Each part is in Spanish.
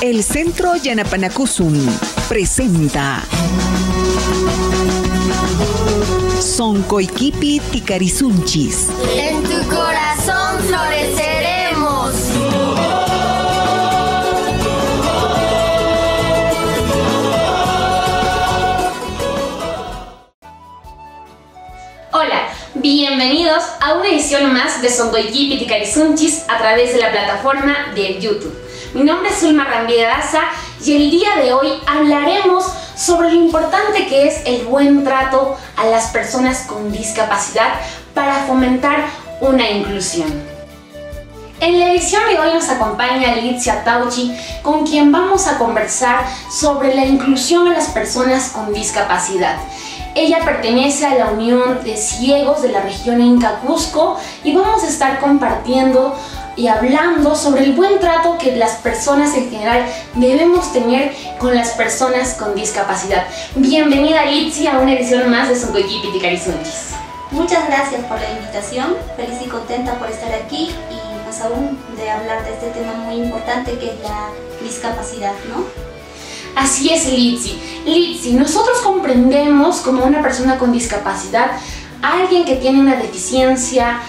El Centro Yanapanacuzum presenta Soncoiquipi Ticarizunchis. En tu corazón floreceremos. Hola, bienvenidos a una edición más de Soncoiquipi Ticarizunchis a través de la plataforma de YouTube. Mi nombre es Zulma Ramírez y el día de hoy hablaremos sobre lo importante que es el buen trato a las personas con discapacidad para fomentar una inclusión. En la edición de hoy nos acompaña Litzia Tauchi, con quien vamos a conversar sobre la inclusión a las personas con discapacidad. Ella pertenece a la Unión de Ciegos de la región Inca Cusco y vamos a estar compartiendo y hablando sobre el buen trato que las personas en general debemos tener con las personas con discapacidad. Bienvenida, Litzia, a una edición más de Soncoiquipi Ticarizunchis. Muchas gracias por la invitación, feliz y contenta por estar aquí y más aún de hablar de este tema muy importante que es la discapacidad, ¿no? Así es, Litzi. Litzi, nosotros comprendemos como una persona con discapacidad a alguien que tiene una deficiencia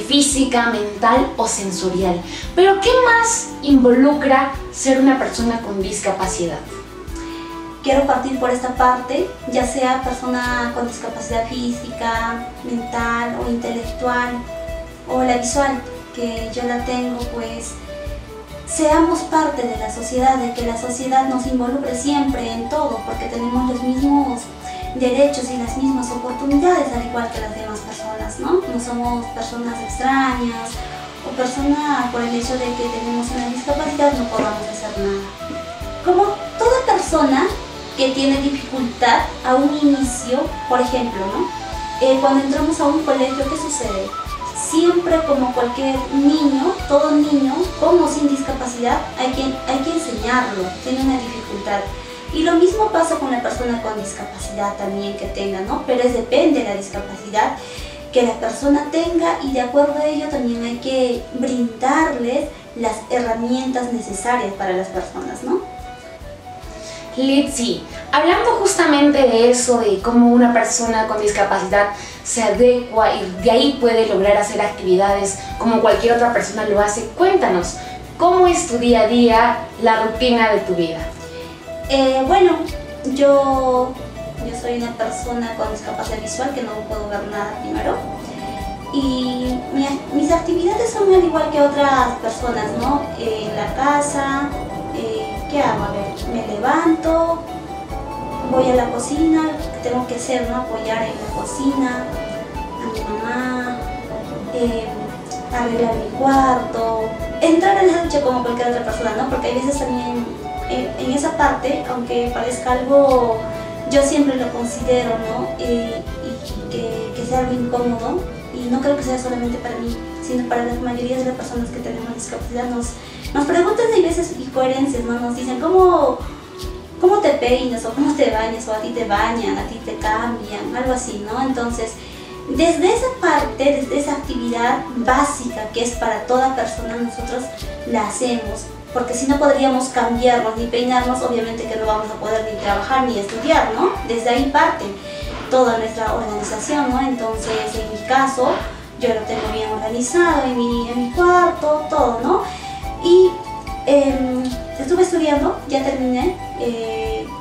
física, mental o sensorial. Pero ¿qué más involucra ser una persona con discapacidad? Quiero partir por esta parte, ya sea persona con discapacidad física, mental o intelectual, o la visual, que yo la tengo, pues seamos parte de la sociedad, de que la sociedad nos involucre siempre en todo, porque tenemos los mismos derechos y las mismas oportunidades al igual que las demás personas, ¿no? No somos personas extrañas o personas por el hecho de que tenemos una discapacidad no podamos hacer nada. Como toda persona que tiene dificultad a un inicio, por ejemplo, ¿no? Cuando entramos a un colegio, ¿qué sucede? Siempre, como cualquier niño, todo niño con o sin discapacidad, hay que enseñarlo, tiene una dificultad. Y lo mismo pasa con la persona con discapacidad también que tenga, ¿no? Pero depende de la discapacidad que la persona tenga y de acuerdo a ello también hay que brindarles las herramientas necesarias para las personas, ¿no? Litzi, hablando justamente de eso, de cómo una persona con discapacidad se adecua y de ahí puede lograr hacer actividades como cualquier otra persona lo hace, cuéntanos, ¿cómo es tu día a día, la rutina de tu vida? Bueno, yo soy una persona con discapacidad visual que no puedo ver nada primero y mis actividades son al igual que otras personas, ¿no? En la casa, ¿qué hago? A ver, me levanto, voy a la cocina, tengo que hacer, ¿no? Apoyar en la cocina a mi mamá, arreglar mi cuarto, entrar en la ducha como cualquier otra persona, ¿no? Porque hay veces también en esa parte, aunque parezca algo, yo siempre lo considero, ¿no? Y que sea algo incómodo, y no creo que sea solamente para mí, sino para la mayoría de las personas que tenemos discapacidad. Nos preguntan de veces incoherencias, ¿no? Nos dicen, ¿cómo te peinas? O ¿cómo te bañas? O a ti te bañan, a ti te cambian, algo así, ¿no? Entonces, desde esa parte, desde esa actividad básica que es para toda persona, nosotros la hacemos. Porque si no podríamos cambiarnos ni peinarnos, obviamente que no vamos a poder ni trabajar ni estudiar, ¿no? Desde ahí parte toda nuestra organización, ¿no? Entonces, en mi caso, yo lo tengo bien organizado en mi cuarto, todo, ¿no? Y estuve estudiando, ya terminé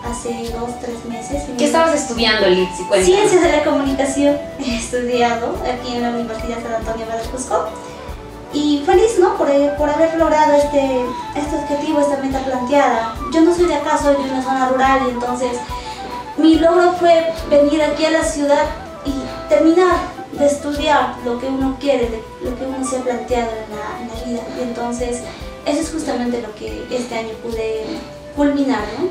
hace 2-3 meses. ¿Qué estabas estudiando, Litzi? Ciencias de la comunicación he estudiado aquí en la Universidad San Antonio de Cusco. Y feliz, ¿no? por haber logrado este objetivo, esta meta planteada. Yo no soy de acá, soy de una zona rural, y entonces mi logro fue venir aquí a la ciudad y terminar de estudiar lo que uno quiere, lo que uno se ha planteado en la vida. Y entonces eso es justamente lo que este año pude culminar, ¿no?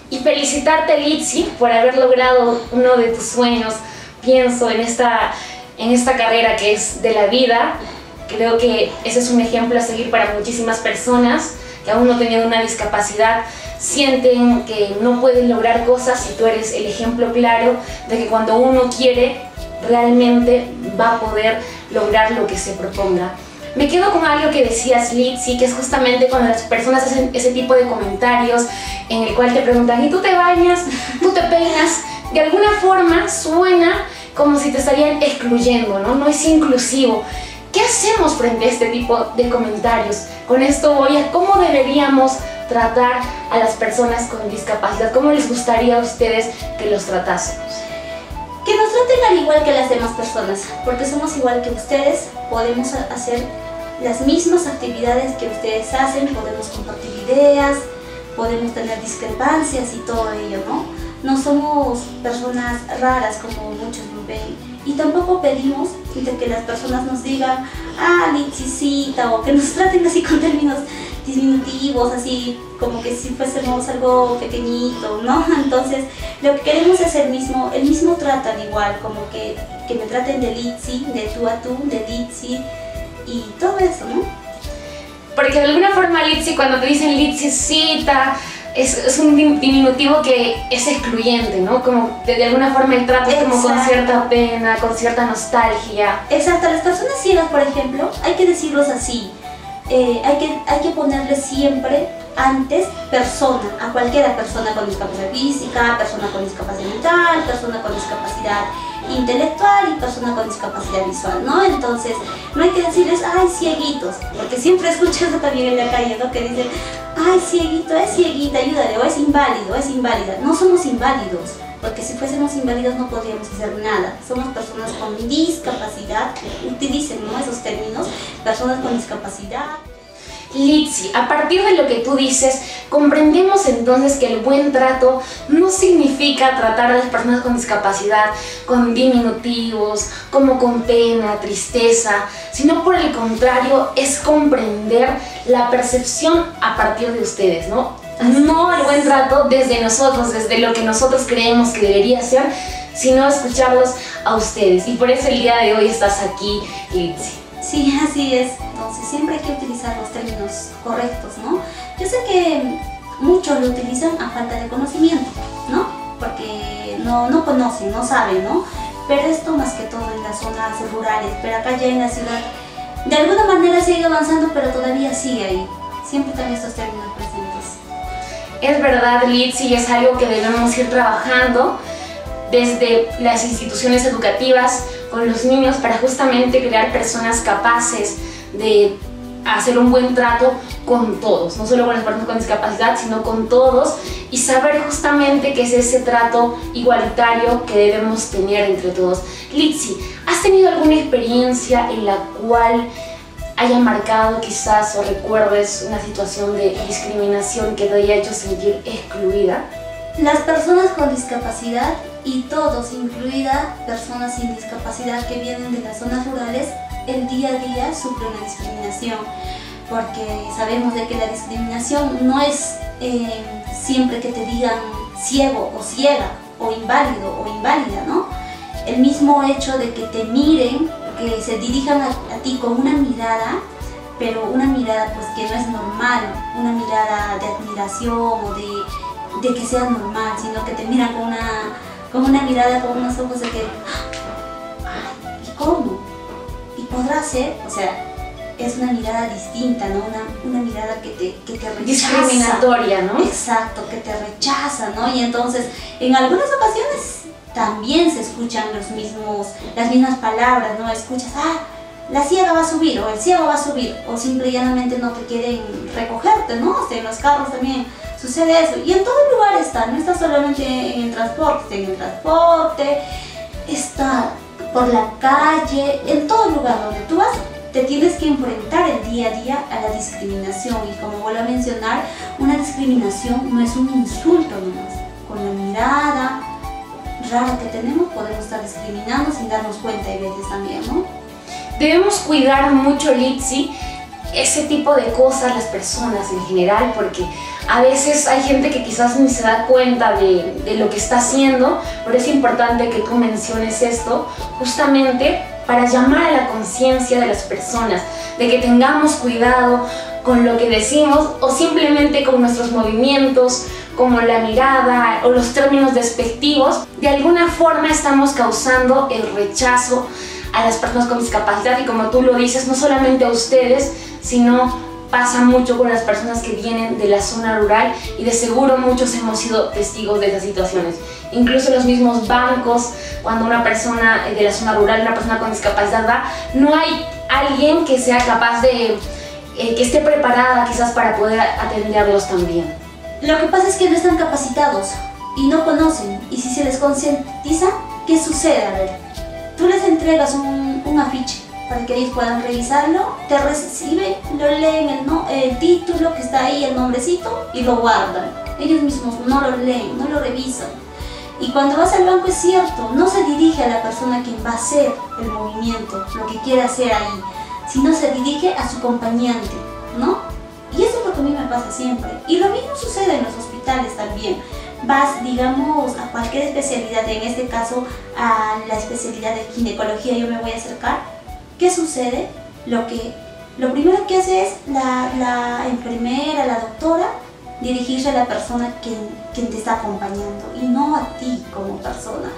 Y felicitarte, Litzi, por haber logrado uno de tus sueños. Pienso en esta carrera que es de la vida. Creo que ese es un ejemplo a seguir para muchísimas personas que aún no teniendo una discapacidad sienten que no pueden lograr cosas, y tú eres el ejemplo claro de que cuando uno quiere realmente va a poder lograr lo que se proponga. Me quedo con algo que decías, Litzy, que es justamente cuando las personas hacen ese tipo de comentarios en el cual te preguntan, ¿y tú te bañas? ¿Tú te peinas? De alguna forma suena como si te estarían excluyendo, ¿no? No es inclusivo. ¿Qué hacemos frente a este tipo de comentarios? Con esto voy a cómo deberíamos tratar a las personas con discapacidad. ¿Cómo les gustaría a ustedes que los tratásemos? Que nos traten al igual que las demás personas, porque somos igual que ustedes, podemos hacer las mismas actividades que ustedes hacen, podemos compartir ideas, podemos tener discrepancias y todo ello, ¿no? No somos personas raras como muchos nos ven, y tampoco pedimos de que las personas nos digan, ah, Litzycita, o que nos traten así con términos diminutivos, así como que si fuésemos algo pequeñito, ¿no? Entonces, lo que queremos es el mismo trato al igual, como que me traten de Litzy, de tú a tú, de Litzy y todo eso, ¿no? Porque de alguna forma, Litzy, cuando te dicen Litzycita, es un diminutivo que es excluyente, ¿no? Como de alguna forma el trato es como con cierta pena, con cierta nostalgia. Exacto, a las personas ciegas, por ejemplo, hay que decirlos así. Hay que ponerle siempre antes persona, a cualquiera persona con discapacidad física, persona con discapacidad mental, persona con discapacidad intelectual y persona con discapacidad visual, ¿no? Entonces, no hay que decirles, ay, cieguitos, porque siempre escucho eso también en la calle, ¿no? Que dicen, ay, cieguito, es cieguita, ayúdale, o es inválido, o es inválida. No somos inválidos, porque si fuésemos inválidos no podríamos hacer nada. Somos personas con discapacidad, utilicen, ¿no?, esos términos, personas con discapacidad. Litzy, a partir de lo que tú dices, comprendemos entonces que el buen trato no significa tratar a las personas con discapacidad con diminutivos, como con pena, tristeza, sino por el contrario, es comprender la percepción a partir de ustedes, ¿no? No el buen trato desde nosotros, desde lo que nosotros creemos que debería ser, sino escucharlos a ustedes. Y por eso el día de hoy estás aquí, Litzy. Sí, así es. Entonces siempre hay que utilizar los términos correctos, ¿no? Yo sé que muchos lo utilizan a falta de conocimiento, ¿no? Porque no conocen, no saben, ¿no? Pero esto más que todo en las zonas rurales, pero acá ya en la ciudad, de alguna manera sigue avanzando, pero todavía sigue ahí. Siempre están estos términos presentes. Es verdad, Litzy, es algo que debemos ir trabajando desde las instituciones educativas con los niños para justamente crear personas capaces de hacer un buen trato con todos, no solo con las personas con discapacidad, sino con todos, y saber justamente que es ese trato igualitario que debemos tener entre todos. Litzy, ¿has tenido alguna experiencia en la cual haya marcado quizás o recuerdes una situación de discriminación que te haya hecho sentir excluida? Las personas con discapacidad y todos, incluida personas sin discapacidad que vienen de las zonas rurales, el día a día sufren una discriminación, porque sabemos de que la discriminación no es siempre que te digan ciego o ciega, o inválido o inválida, ¿no? El mismo hecho de que te miren, que se dirijan a ti con una mirada, pero una mirada pues que no es normal, una mirada de admiración o de que sea normal, sino que te miran con una mirada, con unos ojos de que, ay, ¿y cómo? ¿Y podrá ser? O sea, es una mirada distinta, ¿no? Una mirada que te rechaza. Discriminatoria, ¿no? Exacto, que te rechaza, ¿no? Y entonces, en algunas ocasiones también se escuchan las mismas palabras, ¿no? Escuchas, ah, la ciega va a subir, o el ciego va a subir, o simple y llanamente no te quieren recogerte, ¿no? O sea, en los carros también sucede eso, y en todo lugar está, no está solamente en el transporte, está por la calle, en todo lugar donde tú vas, te tienes que enfrentar el día a día a la discriminación. Y como vuelvo a mencionar, una discriminación no es un insulto nomás. Con la mirada rara que tenemos podemos estar discriminando sin darnos cuenta de veces también, ¿no? Debemos cuidar mucho, Litzy, ese tipo de cosas, las personas en general, porque a veces hay gente que quizás ni se da cuenta de lo que está haciendo, pero es importante que tú menciones esto justamente para llamar a la conciencia de las personas, de que tengamos cuidado con lo que decimos o simplemente con nuestros movimientos, como la mirada o los términos despectivos. De alguna forma estamos causando el rechazo a las personas con discapacidad, y como tú lo dices, no solamente a ustedes, sino pasa mucho con las personas que vienen de la zona rural, y de seguro muchos hemos sido testigos de esas situaciones. Incluso los mismos bancos, cuando una persona de la zona rural, una persona con discapacidad va, no hay alguien que sea capaz de, que esté preparada quizás para poder atenderlos también. Lo que pasa es que no están capacitados y no conocen, y si se les concientiza, ¿qué sucede? A ver, tú les entregas un afiche para que ellos puedan revisarlo, te reciben, lo leen el título que está ahí, el nombrecito, y lo guardan. Ellos mismos no lo leen, no lo revisan. Y cuando vas al banco, es cierto, no se dirige a la persona quien va a hacer el movimiento, lo que quiere hacer ahí, sino se dirige a su acompañante, ¿no? Y eso es lo que a mí me pasa siempre. Y lo mismo sucede en los hospitales también. Vas, digamos, a cualquier especialidad, en este caso a la especialidad de ginecología, yo me voy a acercar. ¿Qué sucede? Lo primero que hace es la enfermera, la doctora, dirigirse a la persona quien te está acompañando, y no a ti como persona.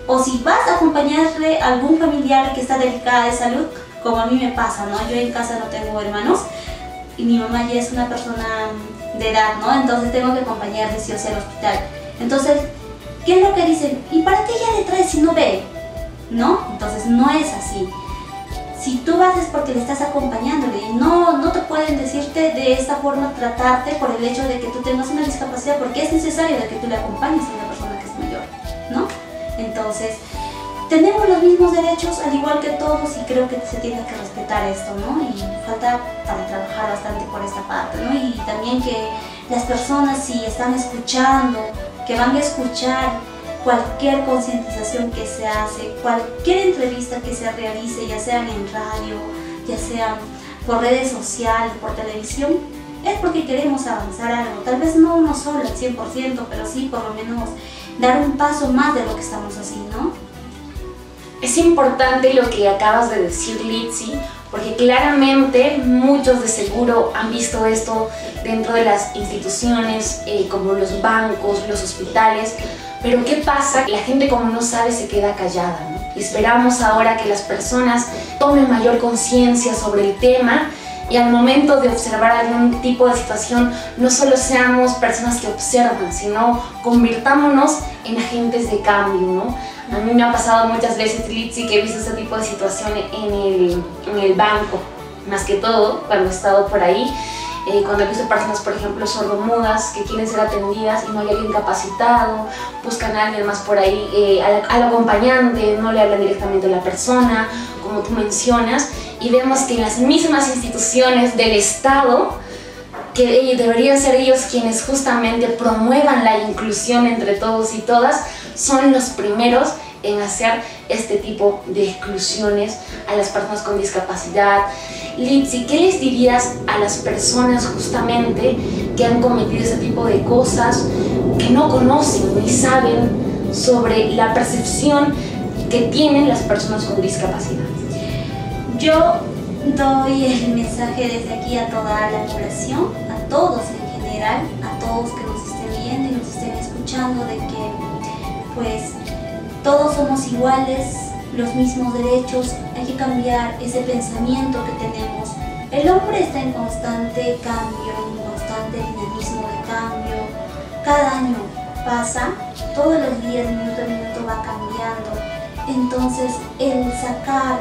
O si vas a acompañarle a algún familiar que está delicada de salud, como a mí me pasa, ¿no? Yo en casa no tengo hermanos y mi mamá ya es una persona de edad, ¿no? Entonces tengo que acompañarle sí o sí al hospital. Entonces, ¿qué es lo que dicen? ¿Y para qué ya le traes si no ve? ¿No? Entonces no es así. Si tú vas es porque le estás acompañándole, y no te pueden decirte de esta forma, tratarte por el hecho de que tú tengas una discapacidad, porque es necesario de que tú le acompañes a una persona que es mayor, ¿no? Entonces, tenemos los mismos derechos al igual que todos, y creo que se tiene que respetar esto, ¿no? Y falta para trabajar bastante por esta parte, ¿no? Y también que las personas, si están escuchando, que van a escuchar cualquier concientización que se hace, cualquier entrevista que se realice, ya sean en radio, ya sean por redes sociales, por televisión, es porque queremos avanzar algo. Tal vez no uno solo al 100%, pero sí por lo menos dar un paso más de lo que estamos haciendo, ¿no? Es importante lo que acabas de decir, Litzy, porque claramente muchos de seguro han visto esto dentro de las instituciones, como los bancos, los hospitales. Pero ¿qué pasa? La gente, como no sabe, se queda callada, ¿no? Y esperamos ahora que las personas tomen mayor conciencia sobre el tema, y al momento de observar algún tipo de situación, no solo seamos personas que observan, sino convirtámonos en agentes de cambio, ¿no? A mí me ha pasado muchas veces, Litzy, que he visto ese tipo de situación en el banco, más que todo cuando he estado por ahí. Cuando he visto personas, por ejemplo, sordomudas, que quieren ser atendidas y no hay alguien capacitado, buscan a alguien más por ahí, al acompañante, no le hablan directamente a la persona, como tú mencionas, y vemos que en las mismas instituciones del Estado, que deberían ser ellos quienes justamente promuevan la inclusión entre todos y todas, son los primeros en hacer este tipo de exclusiones a las personas con discapacidad. Litzy, ¿qué les dirías a las personas justamente que han cometido ese tipo de cosas, que no conocen ni saben sobre la percepción que tienen las personas con discapacidad? Yo doy el mensaje desde aquí a toda la población, a todos en general, a todos que nos estén viendo y nos estén escuchando, de que pues todos somos iguales, los mismos derechos. Hay que cambiar ese pensamiento que tenemos. El hombre está en constante cambio, en constante dinamismo de cambio. Cada año pasa, todos los días, minuto a minuto va cambiando. Entonces, el sacar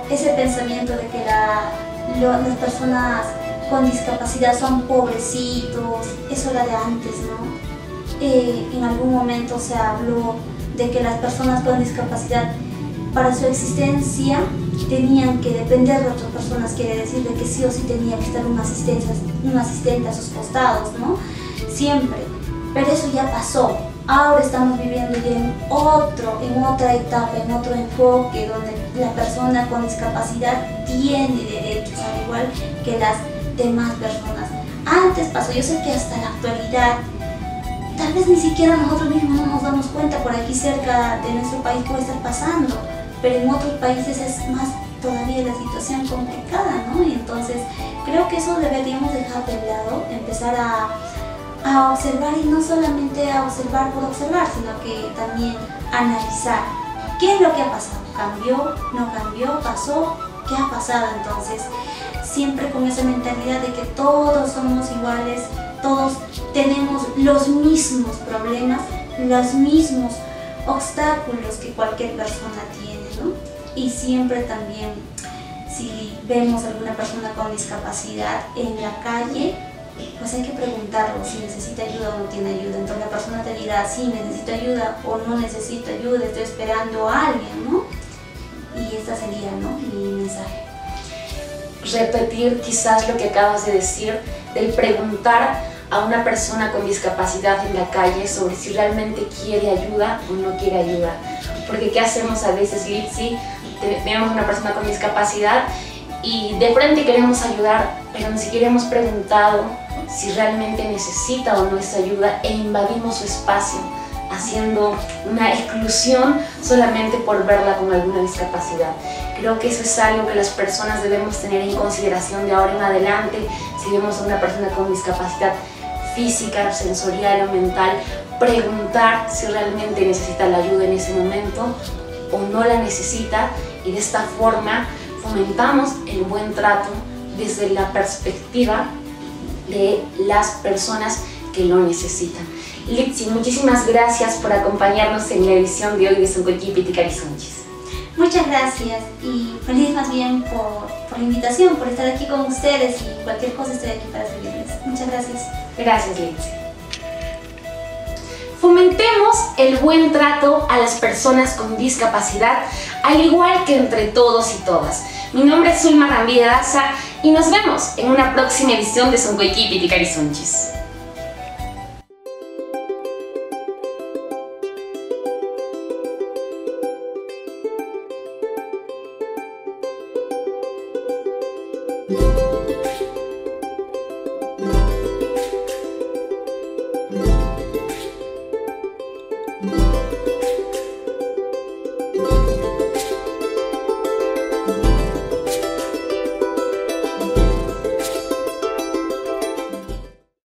ese pensamiento de que las personas con discapacidad son pobrecitos, eso era de antes, ¿no? En algún momento se habló de que las personas con discapacidad, para su existencia, tenían que depender de otras personas, quiere decir de que sí o sí tenía que estar un asistente a sus costados, ¿no? Siempre. Pero eso ya pasó. Ahora estamos viviendo ya en otra etapa, en otro enfoque, donde la persona con discapacidad tiene derechos, al igual que las demás personas. Antes pasó, yo sé que hasta la actualidad, tal vez ni siquiera nosotros mismos no nos damos cuenta, por aquí cerca de nuestro país puede estar pasando, pero en otros países es más todavía la situación complicada, ¿no? Y entonces creo que eso deberíamos dejar de lado, empezar a observar, y no solamente a observar por observar, sino que también analizar qué es lo que ha pasado. cambió, no cambió, pasó, ¿qué ha pasado? Entonces, siempre con esa mentalidad de que todos somos iguales, todos tenemos los mismos problemas, los mismos obstáculos que cualquier persona tiene, ¿no? Y siempre también, si vemos a alguna persona con discapacidad en la calle, pues hay que preguntarlo si necesita ayuda o no tiene ayuda. Entonces la persona te dirá, sí, necesito ayuda o no necesito ayuda, estoy esperando a alguien, ¿no? Y esta sería, ¿no?, mi mensaje. Repetir quizás lo que acabas de decir, del preguntar a una persona con discapacidad en la calle sobre si realmente quiere ayuda o no quiere ayuda. Porque ¿qué hacemos a veces, Litsi? Vemos a una persona con discapacidad y de frente queremos ayudar, pero ni siquiera hemos preguntado si realmente necesita o no esa ayuda e invadimos su espacio, haciendo una exclusión solamente por verla con alguna discapacidad. Creo que eso es algo que las personas debemos tener en consideración de ahora en adelante. Si vemos a una persona con discapacidad física, sensorial o mental, preguntar si realmente necesita la ayuda en ese momento o no la necesita, y de esta forma fomentamos el buen trato desde la perspectiva de las personas que lo necesitan. Litsi, muchísimas gracias por acompañarnos en la edición de hoy de Soncoyí Piticarisunchis. Muchas gracias y feliz más bien por la invitación, por estar aquí con ustedes, y cualquier cosa estoy aquí para servirles. Muchas gracias. Gracias, Litsi. Fomentemos el buen trato a las personas con discapacidad, al igual que entre todos y todas. Mi nombre es Zulma Ramírez Daza y nos vemos en una próxima edición de Soncoyí Piticarisunchis.